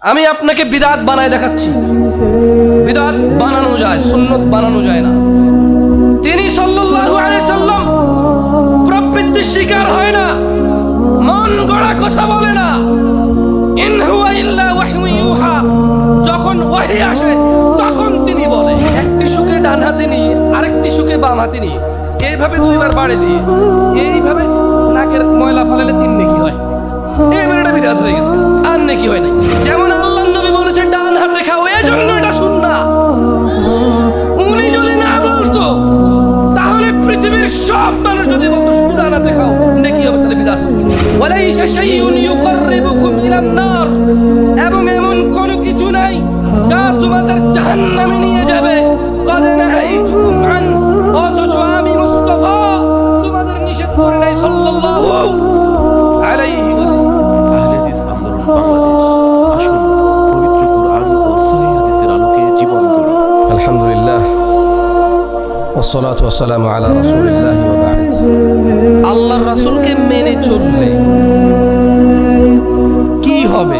আমি আপনাকে বিদআত বানায় দেখাচ্ছি। বিদআত বানানো যায়, সুন্নত বানানো যায় না। তিনি সাল্লাল্লাহু আলাইহি সাল্লাম প্রবৃত্তির শিকার হয় না, মন গড়া কথা বলে না। ইন হুয়া ইল্লা ওয়াহয়ু ইউহা, যখন ওহী আসে তখন তিনি বলে। একটি সুকে ডান হাতে নিয়ে আরেকটি সুকে বাম হাতে নিয়ে এইভাবে দুইবার বাড়ি দিয়ে এইভাবে নাকের ময়লা ফালালে 3 নেকি হয়। এবার এটা বিদআত হয়ে গেছে, আর নেকি হয় না। যেমন আল্লাহর নবী বলেছেন ডান হাতে খাও, এজন্য এটা সুন্নাহ। উনি যদি না বলতো তাহলে পৃথিবীর সব মানুষ যদি বলতো শুধু ডান হাতে খাও, নেকি হবে, তাহলে বিদআত হবে। ওয়ালাইসা শাইউন ইউকাররিবুকুম ইলান নার, এবং এমন কোন কিছু নাই যা তোমাদের জাহান্নামে নিয়ে যাবে। ক্বাদ নাহাইতুকুম আন, অথচ আমি মুস্তাফা তোমাদের নিষেধ করে নাই সাল্লাল্লাহু আলাইহি ওয়াসাল্লাম। আহলে হাদিস আন্দোলন বাংলাদেশ, আসুন পবিত্র কুরআন ও সহিহ হাদিসের আলোকে জীবন গড়ি। আলহামদুলিল্লাহ ওয়াসসালাতু ওয়াসসালামু আলা রাসূলিল্লাহি ওয়া বা'দ। আল্লাহর রাসূলকে মেনে চললে কি হবে,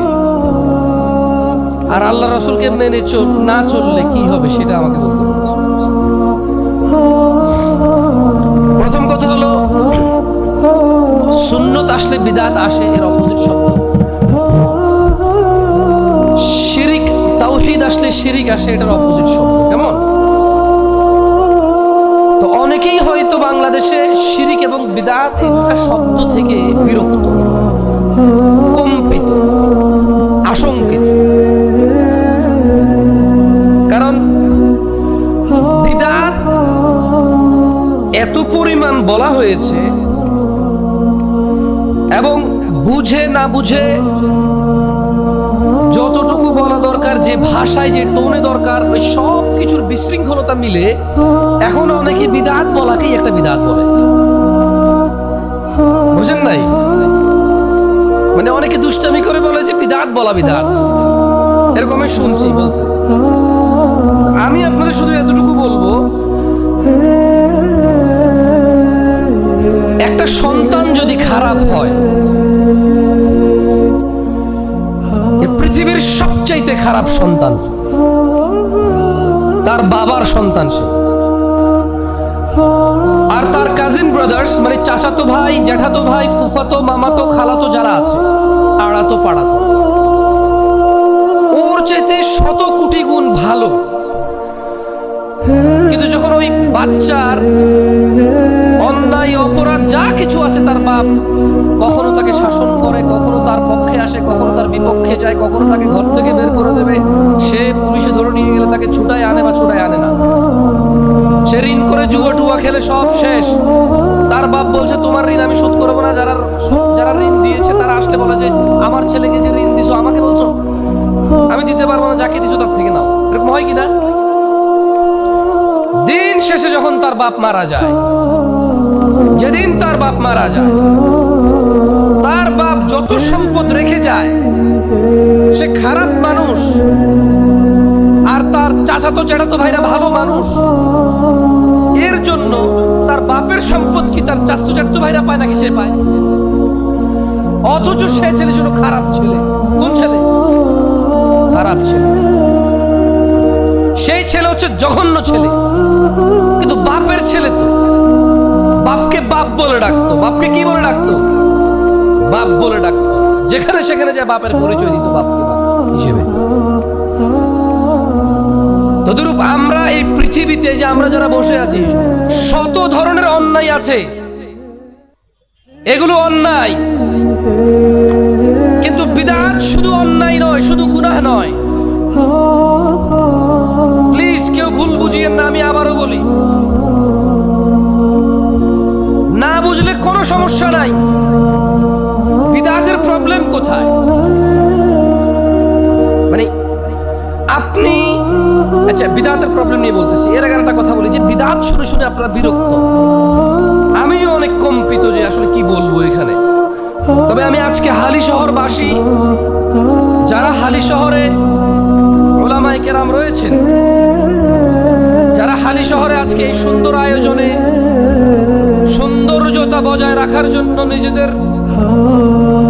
আর আল্লাহর রাসূলকে মেনে না চললে কি হবে, সেটা আমাকে বলতে হবে। প্রথম কথা হলো, সুন্নত আসলে বিদআত আসে, এর অপোজিট শব্দ। শিরিক, তাওহীদ আসলে শিরিক আসে, এটার অপোজিট শব্দ। কেমন? তো অনেকেই হয়তো বাংলাদেশে শিরিক এবং বিদআত এই দুটা শব্দ থেকে বিরক্ত, কম্পিত, আশঙ্কিত। কারণ বিদআত এত পরিমাণ বলা হয়েছে এবং বুঝে না বুঝে যতটুকু বলা দরকার, যে ভাষায় যে টোনে দরকার, ওই সব কিছুর বিশৃঙ্খলতা মিলে এখন অনেকে বিদআত বলাকেই একটা বিদআত বলে। বুঝেন নাই? মানে অনেকে দুষ্টামি করে বলে যে বিদআত বলা বিদআত, এরকম আমি শুনছি বলছে। আমি আপনাদের শুধু এতটুকু বলবো, একটা সন্তান যদি খারাপ হয়, পৃথিবীর সবচাইতে খারাপ সন্তান তার বাবার সন্তান সে। আর তার কাজিন ব্রাদার্স, মানে চাচাতো ভাই, জ্যাঠাতো ভাই, ফুফাতো, মামাতো, খালাতো যারা আছে, আড়াতো পাড়াতো, ওর চাইতে 100 কোটি গুণ ভালো। কিন্তু যখন ওই বাচ্চার অন্যায় অপরাধ যা কিছু আছে, তার বাপ কখনো তাকে শাসন করে, কখনো তার পক্ষে আসে, কখনো তার বিপক্ষে যায়, কখনো তাকে ঘর থেকে বের করে দেবে, সে পুলিশে ধরে নিয়ে গেলে তাকে ছুটায় আনে বা ছুটায় আনে না, সে ঋণ করে জুয়া টুয়া খেলে সব শেষ। তার বাপ বলছে তোমার ঋণ আমি শোধ করবো না। যারা ঋণ দিয়েছে তারা আসতে বলে যে আমার ছেলেকে যে ঋণ দিছো আমাকে বলছো, আমি দিতে পারবো না, যাকে দিছো তার থেকে নাও। এরকম হয় কিনা? দিন শেষে যখন তার বাপ মারা যায়, যেদিন তার বাপ মারা যায়, তার বাপ যত সম্পদ রেখে যায়, সে খারাপ মানুষ, আর তার চাচাতো জ্যাঠাতো ভাইরা ভালো মানুষ। এর জন্য তার বাপের সম্পদ কি তার চাচাতো জ্যাঠাতো ভাইরা পায় নাকি সে পায়? অথচ সে ছেলে ছিল খারাপ ছেলে। কোন ছেলে? খারাপ ছেলে। সেই ছেলে হচ্ছে জঘন্য ছেলে, কিন্তু বাপের ছেলে তো বাপকে বাপ বলে ডাকতো। বাপকে কি বলে ডাকতো? বাপ বলে ডাকতো। যেখানে সেখানে যায় বাপের পরিচয় দিত বাপকে বাপ হিসেবে। তদুরূপ আমরা এই পৃথিবীতে যে আমরা যারা বসে আছি, শত ধরনের অন্যায় আছে, এগুলো অন্যায়। কিন্তু বিদআত শুধু অন্যায় নয়, শুধু গুনাহ নয়। প্লিজ কেউ ভুল বুঝিয়েন না, আমি আবারও বলি, না বুঝলে কোনো সমস্যা নাই। বিদআতের প্রবলেম কোথায়? মানে আপনি, আচ্ছা বিদআতের প্রবলেম নিয়ে বলতেছি। এর আগে একটা কথা বলি, যে বিদআত শুনে শুনে আপনারা বিরক্ত, আমিও অনেক কম্পিত যে আসলে কি বলবো এখানে। তবে আমি আজকে হালিশহরবাসী, যারা হালিশহরে উলামায়ে কেরাম রয়েছেন, যারা হালিশহরে আজকে এই সুন্দর আয়োজনে সৌন্দর্যতা বজায় রাখার জন্য নিজেদের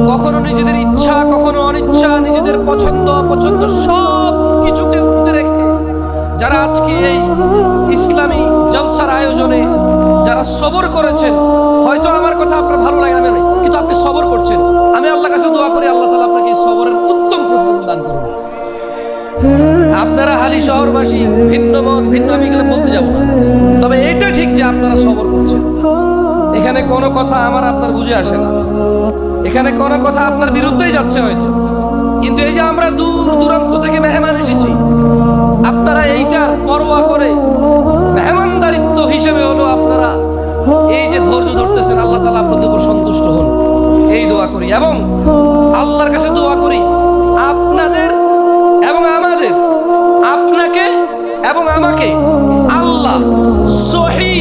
কখনো নিজেদের ইচ্ছা, কখনো অনিচ্ছা, নিজেদের পছন্দ অপছন্দ সব কিছুকে উঠতে রেখে যারা আজকে এই ইসলামী জলসার আয়োজনে যারা সবর করেছেন, হয়তো আমার কথা আপনার ভালো লাগে না, কিন্তু আপনি সবর করছেন, আমি আল্লাহর কাছে দোয়া করি আল্লাহ তাআলা আপনাকে এই সবরের উত্তম প্রতিফল দান করুন। আপনারা হালি শহরবাসী ভিন্ন মত ভিন্ন, আমি গেলে বলতে যাব না, তবে এটা ঠিক যে আপনারা সবর করছেন। এখানে কোনো কথা আমার আপনার বুঝে আসে না, এখানে কোনো কথা আপনার বিরুদ্ধেই যাচ্ছে হয়তো, কিন্তু এই যে আমরা দূর দূরান্ত থেকে মেহমান এসেছি, আপনারা এইটার পরোয়া করে মেহমানদারিত্ব হিসেবে হলো আপনারা এই যে ধৈর্য ধরতেছেন, আল্লাহ তাআলা আপনাদের উপর সন্তুষ্ট হন এই দোয়া করি, এবং আল্লাহর কাছে দোয়া করি আপনাদের এবং আমাদের, আপনাকে এবং আমাকে আল্লাহ সহি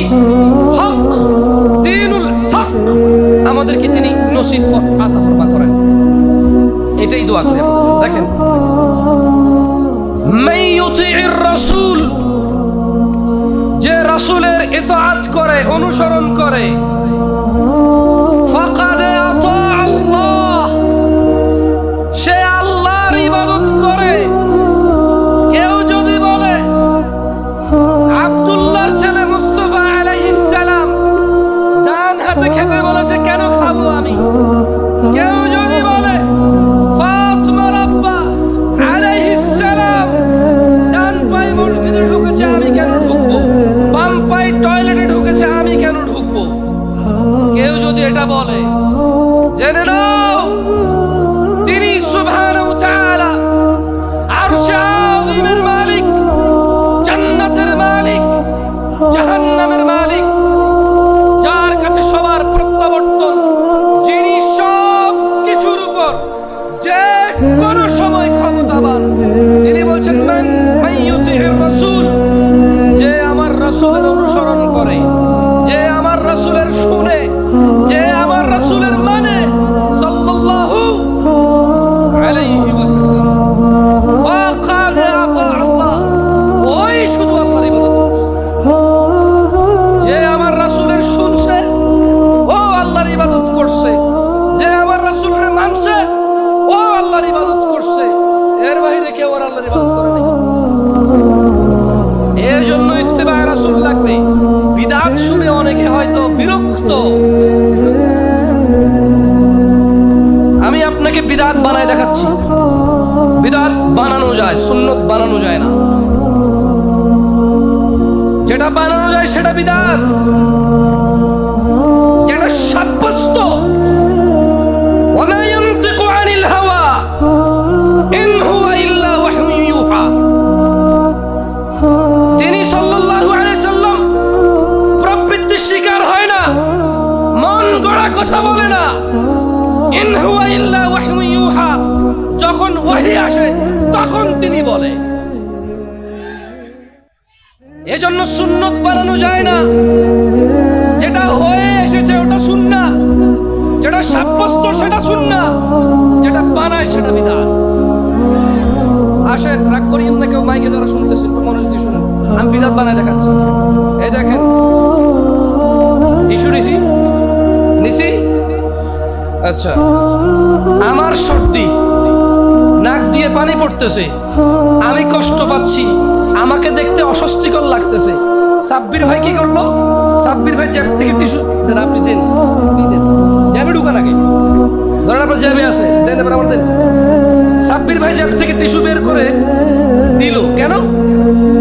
হক দ্বীনুল হক আমাদেরকে তিনি নসিব আতা ফরমান করেন, এটাই দোয়া করি। দেখেন, মাইয়ুতির রাসূল, যে রাসূলের ইতাআত করে অনুসরণ করে, ফাকাদ আতা আল্লাহ, সে আল্লাহর ইবাদত করে। কেউ যদি বলে আব্দুল্লাহর ছেলে মুস্তাফা আলাইহিস সালাম ডান হাতে খেতে বলেছে, কেন খাবো আমি? কেউ যদি বলে ফাতিমার আব্বা আলাইহিস সালাম ডান পায়ে মসজিদে ঢুকেছে, আমি কেন ঢুকবো? বাম পায়ে টয়লেটে ঢুকেছে, আমি কেন ঢুকবো? কেউ যদি এটা বলে, জেনে নাও তিনি সুবহানাহু ওয়া তাআলা আরশে আযীমের মালিক, জান্নাতের মালিক, জাহান্নামের মালিক, যার কাছে সবার প্রত্যাবর্তন, যিনি সব কিছুর উপর যে কোন সময় ক্ষমতাবান। তিনি বলছেন মান মাইয়ুতির রাসূল, যে আমার রাসূলের অনুসরণ করে, যে আমার রাসূলের শুনে, যে আমার রাসূলের মানে সাল্লাল্লাহু আলাইহি ওয়াসাল্লাম, ফাকাদ আতা আল্লাহ, ওই শুধু আল্লাহর ইবাদত করছে। যে আমার রাসূলের শুনছে ও আল্লাহর ইবাদত করছে, যে আমার রাসূলের মানছে ও আল্লাহর ইবাদত করছে, এর বাইরে কেউ আর আল্লাহর ইবাদত করে না। এর জন্য ইত্তেবা রাসূল লাগবে। বিদআত শুনে অনেকে হয়তো বিরক্ত, আমি আপনাকে বিদআত বানায় দেখাচ্ছি। বিদআত বানানো যায়, সুন্নত বানানো যায় না। যেটা বানানো যায় সেটা বিদআত, যেটা সাব্যস্ত। ওয়া ইয়ানতিকু আনিল হাওয়া ইন হুয়া ইল্লা ওয়াহয়ুন ইউহা, যিনি সাল্লাল্লাহু আলাইহি সাল্লাম প্রবৃত্তির শিকার হয় না, মন গড়া কথা বলে না। ইন হুয়া ইল্লা ওয়াহয়ুন ইউহা, যখন ওহী আসে তখন তিনি বলে। এজন্য সুন্নত বানানো যায় না। যেটা হয়ে এসেছে ওটা সুন্নাহ, যেটা সাব্যস্ত সেটা সুন্নাহ, যেটা বানায় সেটা বিদআত। আসেন, রাগ করিয়েন না কেউ, মাইকে যারা শুনতেছেন মনোযোগ দিয়ে শুনেন, আমি বিদআত বানায় দেখাচ্ছি। এই দেখেন, ইস্যু নিছি। আচ্ছা, আমার সর্দি, নাক দিয়ে পানি পড়তেছে, আমি কষ্ট পাচ্ছি, আমাকে দেখতে অস্বস্তিকর লাগতেছে। সাব্বির ভাই কি করলো? সাব্বির ভাই জ্যাব থেকে টিস্যু দেন, আপনি দেন, জ্যাবে ঢুকান আগে, ধরেন আপনার জ্যাবে আছে, দেন, এবার আমার দেন। সাব্বির ভাই জ্যাব থেকে টিস্যু বের করে দিল, কেন?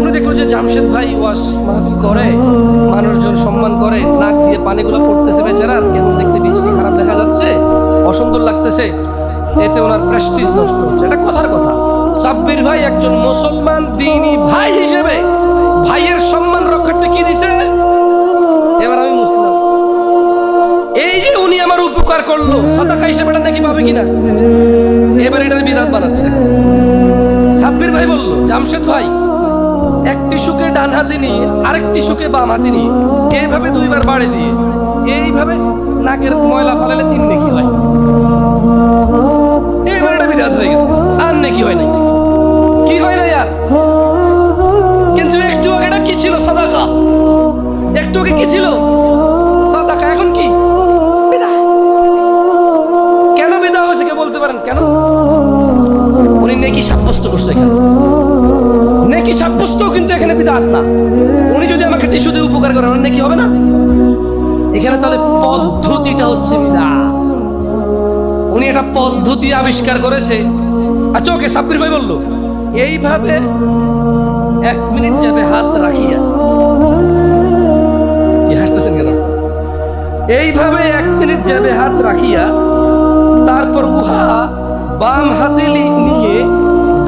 উনি দেখলো যে জামশেদ ভাই ওয়াজ মাহফিল করে, মানুষজন সম্মান করে, নাক দিয়ে পানিগুলো পড়তেছে, বেচারার কেমন দেখতে বেশি খারাপ দেখা যাচ্ছে, অসুন্দর লাগতেছে, এতে ওনার প্রেস্টিজ নষ্ট হচ্ছে। এটা কথার কথা। সাব্বির ভাই একজন মুসলমান দ্বীনি ভাই হিসেবে ভাইয়ের সম্মান রক্ষার্থে কি দিছে? এবার আমি মুখলাম, এই যে উনি আমার উপকার করলো, সাদাকা হিসেবে এটা নাকি পাবে কিনা? এবার এটার বিদআত বানাচ্ছে। দেখো, সাব্বির ভাই বলল, জামশেদ ভাই এক টিস্যুকে ডান হাতে নিয়ে আরেক টিস্যুকে বাম হাতে নিয়ে এইভাবে দুইবার বাড়ি দিয়ে এইভাবে নাকের ময়লা ফালালে 3 নেকি হয়। এবার এটা বিদআত হয়ে গেছে, আর নেকি হয় নাই। কি হয় না ইয়ার? কিন্তু একটু আগে এটা কি ছিল? সাদাকা। একটু আগে কি ছিল? সাদাকা। এখন কি? বিদআত। কেন বিদআত হয়েছে? নেকি সাব্যস্ত করছে এখানে। নেকি সাব্যস্ত কিন্তু এখানে বিদআত না। উনি যদি আমাকে টিস্যু দিয়ে উপকার করেন ওর নেকি হবে না? এখানে তাহলে পদ্ধতিটা হচ্ছে বিদআত। উনি একটা পদ্ধতি আবিষ্কার করেছে। আচ্ছা ওকে সাব্বির ভাই বললো এইভাবে 1 মিনিট যাবে হাত রাখিয়া, হাসতেছেন কেন? এইভাবে 1 মিনিট যাবে হাত রাখিয়া, তারপর উহা বাম হাতে নিয়ে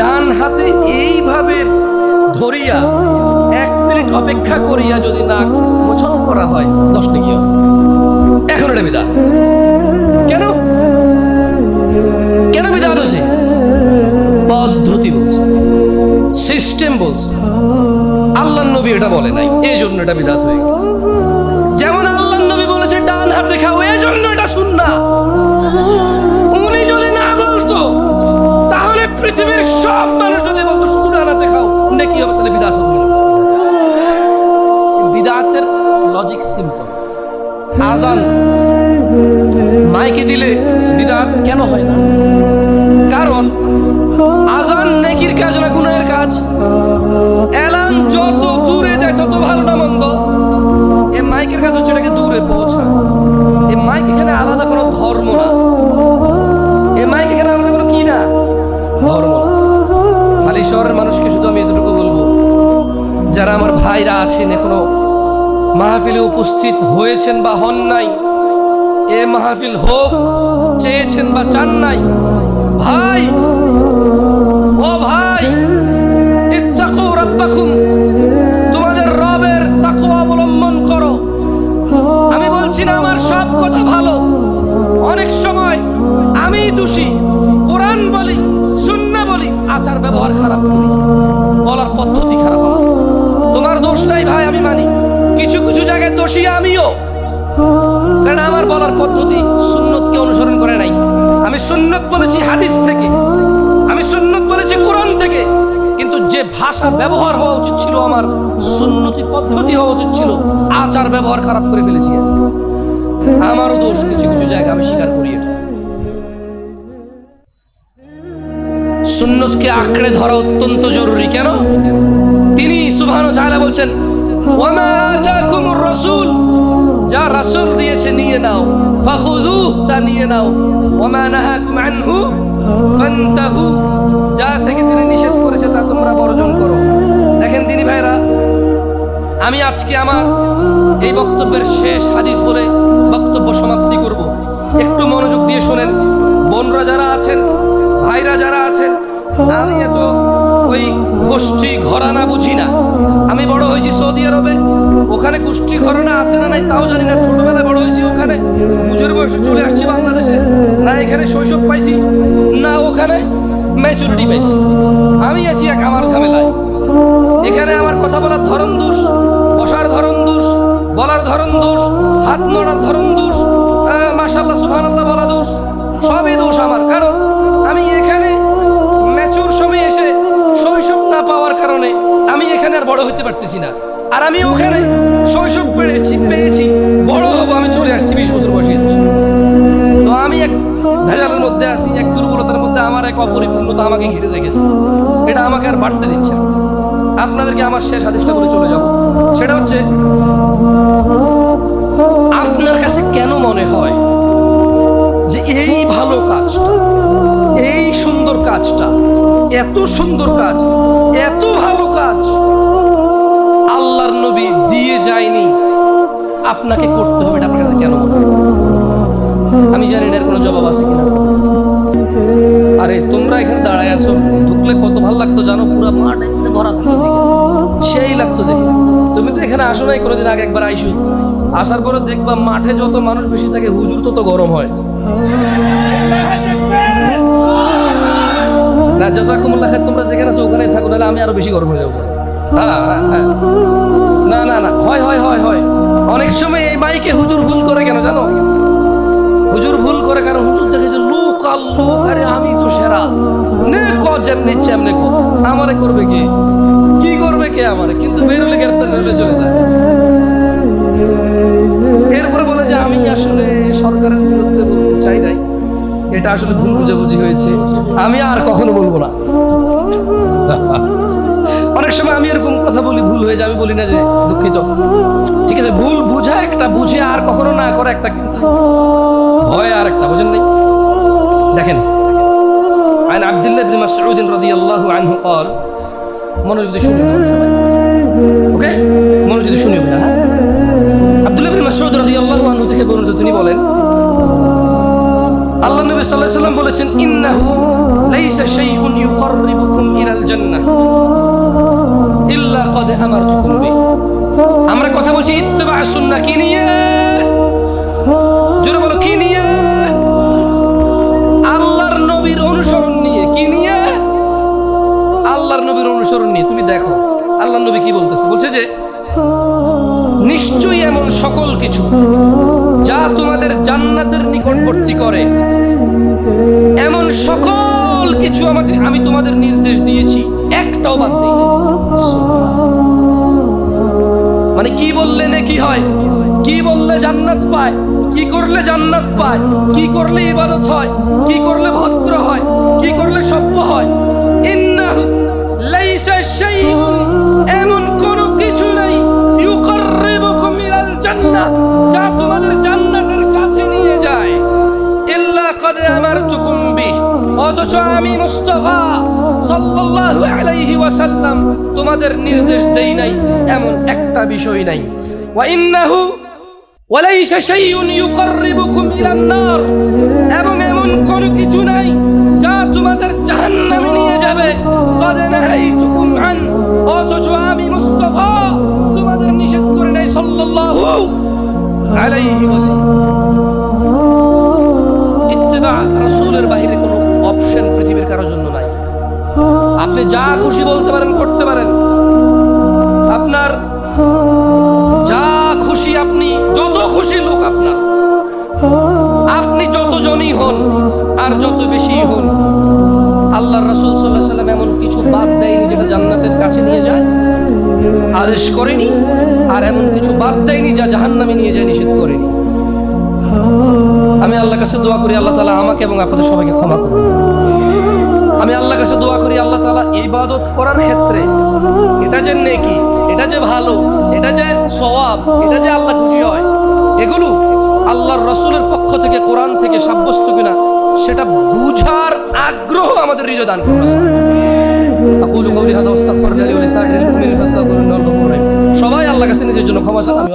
ডান হাতে এইভাবে ধরিয়া 1 মিনিট অপেক্ষা করিয়া যদি নাক মোছন করা হয় 10 নেকি হবে। এখন এটা বিদআত। কেন কেন বিদআত হয়েছে? পদ্ধতি বলছে, সিস্টেম বলছে। আল্লাহর নবী এটা বলে নাই, এই জন্য এটা বিদআত হয়ে গেছে। যেমন আল্লাহর নবী বলেছে ডান হাতে খাও, এই জন্য এটা সুন্নাহ। উনি যদি না বলতো তাহলে পৃথিবীর সব মানুষ যদি বলতো শুধু ডান হাতে খাও নেকি হবে, তাহলে বিদআত হতো না। বিদআতের লজিক সিম্পল। আজান মাইকে দিলে বিদআত কেন হয় না? কারণ আজান নেকির কাজ না গুনাহের কাজ। এলান যত দূরে যায় তত ভালো না মন্দ। এই মাইকের কাজ হচ্ছে এটাকে দূরে পৌঁছা। এই মাইক এখানে আলাদা কোনো ধর্ম না। এই মাইক এখানে আলাদা কোনো কি না, ধর্ম না। খালি শহরের মানুষকে শুধু আমি এতটুকু বলবো, যারা আমার ভাইরা আছেন এখনো মাহফিলে উপস্থিত হয়েছেন বা হন নাই, এ মাহফিল হোক চেয়েছেন বা চান নাই, ভাই ও ভাই, ইত্তাকু রাব্বাকুম, তোমাদের রবের তাকওয়া অবলম্বন করো। আমি বলছি না আমার সব কথা ভালো, অনেক সময় আমি দোষী। কোরআন বলি, সুন্নাহ বলি, আচার ব্যবহার খারাপ করি, বলার পদ্ধতি খারাপ আমার। তোমার দোষ নাই ভাই, আমি মানি। কিছু কিছু জায়গায় দোষী আমিও, কারণ আমার বলার পদ্ধতি সুন্নতকে অনুসরণ করে নাই। আমি সুন্নত বলেছি হাদিস থেকে, আমি সুন্নত বলেছি কোরআন থেকে, কিন্তু যে ভাষা ব্যবহার হওয়া উচিত ছিল আমার সুন্নতি পদ্ধতি হওয়া উচিত ছিল, আচার ব্যবহার খারাপ করে ফেলেছি। আমারও দোষ কিছু কিছু জায়গায়, আমি স্বীকার করি এটা। সুন্নতকে আঁকড়ে ধরা অত্যন্ত জরুরি। কেন? তিনি সুবহানাহু ওয়া তাআলা বলছেন ওয়ামা আতাকুমুর রাসূল, যা রাসূল দিয়েছে নিয়ে নাও, ফাখুযুহু, তা নিয়ে নাও, ওয়ামা নাহাকুম আনহু ফান্তাহু, যা থেকে তিনি নিষেধ করেছে তা তোমরা বর্জন করো। দেখেন দিনী ভাইরা, আমি আজকে আমার এই বক্তব্যের শেষ হাদিস বলে বক্তব্য সমাপ্তি করব। একটু মনোযোগ দিয়ে শোনেন। বোনরা যারা আছেন, ভাইরা যারা আছেন, আমি এত ওই গোষ্ঠী ঘরানা বুঝি না। আমি বড় হয়েছি সৌদি আরবে, ওখানে গোষ্ঠী ঘরানা আছে না নাই তাও জানি না। ছোটবেলায় বড় হয়েছি ওখানে, বুঝের বয়সে চলে আসছি বাংলাদেশে। না এখানে শৈশব পাইছি, না ওখানে ম্যাচুরিটি পাইছি। আমি আছি এক আমার ঝামেলায়। এখানে আমার কথা বলার ধরন দোষ, বসার ধরন দোষ, বলার ধরন দোষ, হাত নড়ার ধরন দোষ, মাশাআল্লাহ সুবহানাল্লাহ বলা দোষ, সবই দোষ আমার। কারণ আমি এখানে ম্যাচুর সময় এসে শৈশব না পাওয়ার কারণে আমি এখানে আর বড় হইতে পারতেছি না। আর আমি ওখানে শৈশব পেয়েছি, বড় হবো আমি চলে আসছি 20 বছর বয়সে। তো আমি এক ভেজালের মধ্যে আছি, এক দুর্বলতার মধ্যে, আমার এক অপরিপূর্ণতা আমাকে ঘিরে রেখেছে। এটা আমাকে আর বাড়তে দিচ্ছে না। আপনাদেরকে আমার শেষ আদেশটা বলে চলে যাব। সেটা হচ্ছে, আপনার কাছে কেন মনে হয় যে এই ভালো কাজটা, এই সুন্দর কাজটা, এত সুন্দর কাজ, এত ভালো কাজ আল্লাহর নবী দিয়ে যায়নি, আপনাকে করতে হবে? এটা আপনার কাছে কেন মনে হয়? আমি জানি না এর কোনো জবাব আছে কিনা। আরে তোমরা এখানে দাঁড়ায় আছো, ঢুকলে কত ভালো লাগতো জানো? পুরো মাঠ এখানে ভরা থাকতো, দেখে সেই লাগতো দেখে। তুমি তো এখানে আসো নাই কোনোদিন, আগে একবার আইসো। আসার পরে দেখবা মাঠে যত মানুষ বেশি থাকে হুজুর তত গরম হয় না। জাযাকুমুল্লাহ খাইর, তোমরা যেখানে আছো ওখানেই থাকো, নাহলে আমি আরো বেশি গরম হয়ে যাবো। না না না, হয় হয় হয় হয়। অনেক সময় এই মাইকে হুজুর ভুল করে কেন জানো? হুজুর ভুল করে কারণ হুজুর দেখে যে লোক আর লোক, আরে আমি তো সেরা, নে যেমনি ইচ্ছে এমনি আমারে করবে কে, কি করবে কে আমারে, কিন্তু বেরোলে গ্রেপ্তার হলে চলে যায়। এরপরে বলে যে আমি আসলে সরকারের বিরুদ্ধে বলতে চাই নাই, এটা আসলে ভুল বুঝাবুঝি হয়েছে, আমি আর কখনো বলবো না। অনেক সময় আমি এরকম কথা বলি, ভুল হয়ে যায়, আমি বলি না যে দুঃখিত, ঠিক আছে, ভুল বুঝা একটা, বুঝে আর কখনো না করে একটা, কিন্তু ভয় আর একটা, বুঝেন নাই? দেখেন, عن عبد الله بن مسعود رضي الله عنه قال, মনোযোগ দিয়ে শুনুন সবাই, ওকে, মনোযোগ দিয়ে শুনুন না। আব্দুল্লাহ বিন মাসউদ রাদিয়াল্লাহু আনহু থেকে বর্ণিত, তিনি বলেন, আল্লাহ নবী সাল্লাল্লাহু আলাইহি ওয়াসাল্লাম বলেছেন, ইন্নাহু লাইসা শাইউন ইউকাররিবুকুম ইলাল জান্নাহ ইল্লা ক্বাদ আমারতুকুম বিহি। আমরা কথা বলছি ইত্তিবা সুন্নাহ, কি নিয়ে? জোরে বলো, কি নিয়ে? আল্লাহর নবীর অনুসরণ নিয়ে। কি নিয়ে? আল্লাহর নবীর অনুসরণ নিয়ে। তুমি দেখো আল্লাহর নবী কি বলতেছে, বলছে যে নিশ্চয়ই এমন সকল কিছু যা তোমাদের জান্নাতের নিকটবর্তী করে, এমন সকল কিছু আমি তোমাদের নির্দেশ দিয়েছি, একটাও বাদ দেই। মানে কি বললে নেকি হয়, কি বললে জান্নাত পায়, কি করলে জান্নাত পায়, কি করলে ইবাদত হয়, কি করলে ভদ্র হয়, কি করলে সভ্য হয়। ইন্নাহু লাইসা শাইউন, এমন কোন কিছু নাই, ইউকাররিবুকুম ইলাল জান্নাহ, যা তোমাদের জান্নাতের কাছে নিয়ে যায়, ইল্লা ক্বাদ আমারতুকুম বিহি, অথচ আমি মুস্তাফা সাল্লাল্লাহু আলাইহি ওয়াসাল্লাম তোমাদের নির্দেশ দেই নাই এমন একটা বিষয় নাই। ওয়া ইন্নাহু ওয়ালাইসা শাইউন ইউকাররিবুকুম ইলান নার, এবং এমন কোন কিছু নাই যা তোমাদের জাহান্নামে নিয়ে যাবে, ক্বাদ নাহাইতুকুম আন, অথচ আমি মুস্তাফা তোমাদের নিষেধ করে নাই সাল্লাল্লাহু আলাইহি ওয়াসাল্লাম। ইত্তিবা রাসূলের বাইরে কোনো অপশন পৃথিবীর কারোর জন্য নাই। আপনি যা খুশি বলতে পারেন, করতে পারেন, আপনার যা খুশি, আপনি যত খুশি লোক আপনার, আপনি যতজনই হন আর যত বেশি হন, আল্লাহর রাসূল সাল্লাল্লাহু আলাইহি ওয়াসাল্লাম এমন কিছু বাদ দেয়নি যেটা জান্নাতের কাছে নিয়ে যায়, আদেশ করেনি, আর এমন কিছু বাদ দেয়নি যা জাহান্নামে নিয়ে যায়, নিষেধ করেনি। আমি আল্লাহর কাছে দোয়া করি, আল্লাহ তাআলা আমাকে এবং আপনাদের সবাইকে ক্ষমা করুন। আমি আল্লাহর কাছে দোয়া করি, আল্লাহ তাআলা ইবাদত করার ক্ষেত্রে এটা যে নেকি, এটা যে ভালো, এটা যে সওয়াব, এটা যে আল্লাহ খুশি হয়, এগুলো আল্লাহর রাসূলের পক্ষ থেকে, কোরআন থেকে সাব্যস্ত কিনা সেটা বুঝার আগ্রহ আমাদের হৃদয়ে দান করুন। আকুলু কওলি হাযা ওয়াস্তাগফিরুল্লাহ লি ওয়া লিসাইরিল মুমিনিনা ফাস্তাগফিরুহু ইন্নাহু গাফুরুর রাহিম। সবাই আল্লাহর কাছে নিজের জন্য ক্ষমা চান।